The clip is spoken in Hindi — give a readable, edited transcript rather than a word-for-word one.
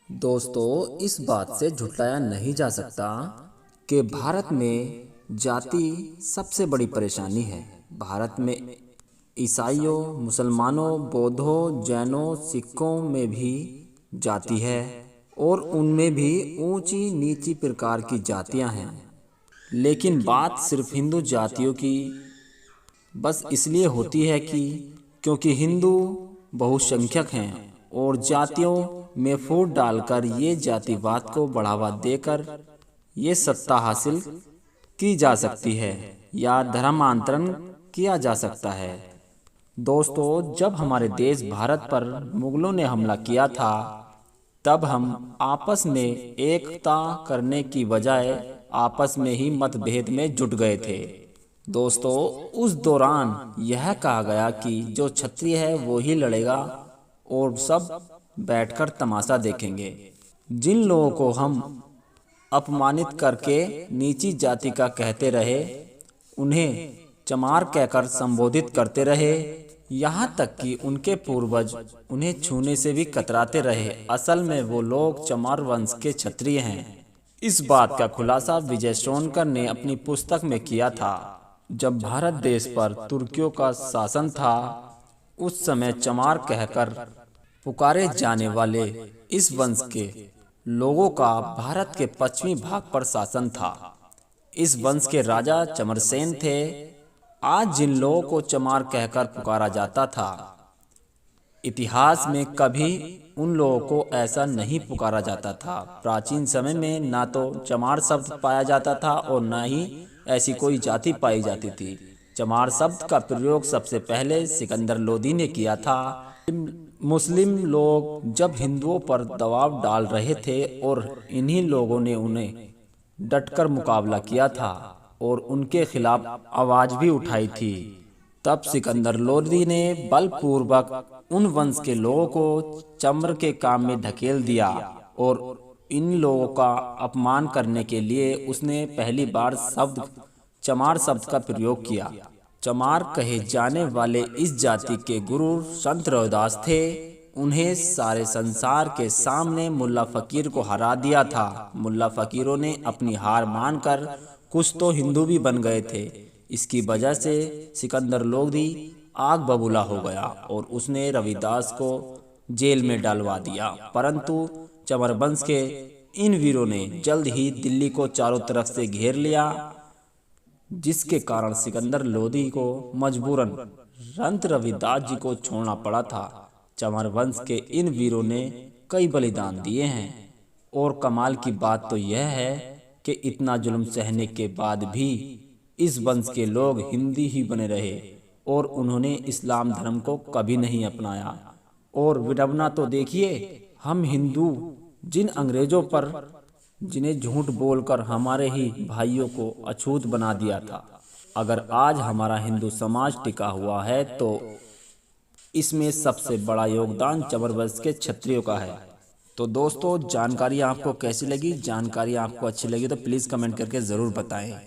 दोस्तों, इस बात से झुठलाया नहीं जा सकता कि भारत में जाति सबसे बड़ी परेशानी है। भारत में ईसाइयों, मुसलमानों, बौद्धों, जैनों, सिखों में भी जाति है और उनमें भी ऊंची नीची प्रकार की जातियां हैं। लेकिन बात सिर्फ हिंदू जातियों की बस इसलिए होती है कि क्योंकि हिंदू बहुसंख्यक हैं और जातियों में फूट डालकर ये जातिवाद को बढ़ावा देकर ये सत्ता हासिल की जा सकती है या धर्मांतरण किया जा सकता है। दोस्तों, जब हमारे देश भारत पर मुगलों ने हमला किया था तब हम आपस में एकता करने की बजाय आपस में ही मतभेद में जुट गए थे। दोस्तों, उस दौरान यह कहा गया कि जो क्षत्रिय है वो ही लड़ेगा और सब बैठकर तमाशा देखेंगे। जिन लोगों को हम अपमानित करके नीची जाति का कहते रहे, उन्हें चमार कहकर संबोधित करते रहे, यहाँ तक कि उनके पूर्वज उन्हें छूने से भी कतराते रहे। असल में वो लोग चमार वंश के क्षत्रिय हैं। इस बात का खुलासा विजय सोनकर ने अपनी पुस्तक में किया था। जब भारत देश पर तुर्कियों का शासन था, उस समय चमार कहकर पुकारे जाने वाले इस वंश के लोगों का भारत के पश्चिमी भाग पर शासन था। इस वंश के राजा चमरसेन थे। आज जिन लोगों को चमार कहकर पुकारा जाता था, इतिहास में कभी उन लोगों को ऐसा नहीं पुकारा जाता था। प्राचीन समय में ना तो चमार शब्द पाया जाता था और ना ही ऐसी कोई जाति पाई जाती थी। चमार शब्द का प्रयोग सबसे पहले सिकंदर लोदी ने किया था। मुस्लिम लोग जब हिंदुओं पर दबाव डाल रहे थे और इन्हीं लोगों ने उन्हें डटकर मुकाबला किया था और उनके खिलाफ आवाज भी उठाई थी, तब सिकंदर लोदी ने बलपूर्वक उन वंश के लोगों को चम्र के काम में ढकेल दिया और इन लोगों का अपमान करने के लिए उसने पहली बार चमार शब्द का प्रयोग किया। चमार कहे जाने वाले इस जाति के गुरु संत रविदास थे। उन्हें सारे संसार के सामने मुल्ला फकीर को हरा दिया था। मुल्ला फकीरों ने अपनी हार मानकर कुछ तो हिंदू भी बन गए थे। इसकी वजह से सिकंदर लोदी आग बबूला हो गया और उसने रविदास को जेल में डालवा दिया। परंतु चमर वंश के इन वीरों ने जल्द ही दिल्ली को चारों तरफ से घेर लिया, जिसके कारण सिकंदर लोदी को मजबूरन संत रविदास जी को छोड़ना पड़ा था। चमर वंश के इन वीरों ने कई बलिदान दिए हैं और कमाल की बात तो यह है कि इतना जुल्म सहने के बाद भी इस वंश के लोग हिंदी ही बने रहे और उन्होंने इस्लाम धर्म को कभी नहीं अपनाया। और विडंबना तो देखिए, हम हिंदू जिन अंग्रेजों पर जिन्हें झूठ बोलकर हमारे ही भाइयों को अछूत बना दिया था, अगर आज हमारा हिंदू समाज टिका हुआ है तो इसमें सबसे बड़ा योगदान चमर वंश के क्षत्रियों का है। तो दोस्तों, जानकारी आपको कैसी लगी? जानकारी आपको अच्छी लगी तो प्लीज़ कमेंट करके ज़रूर बताएं।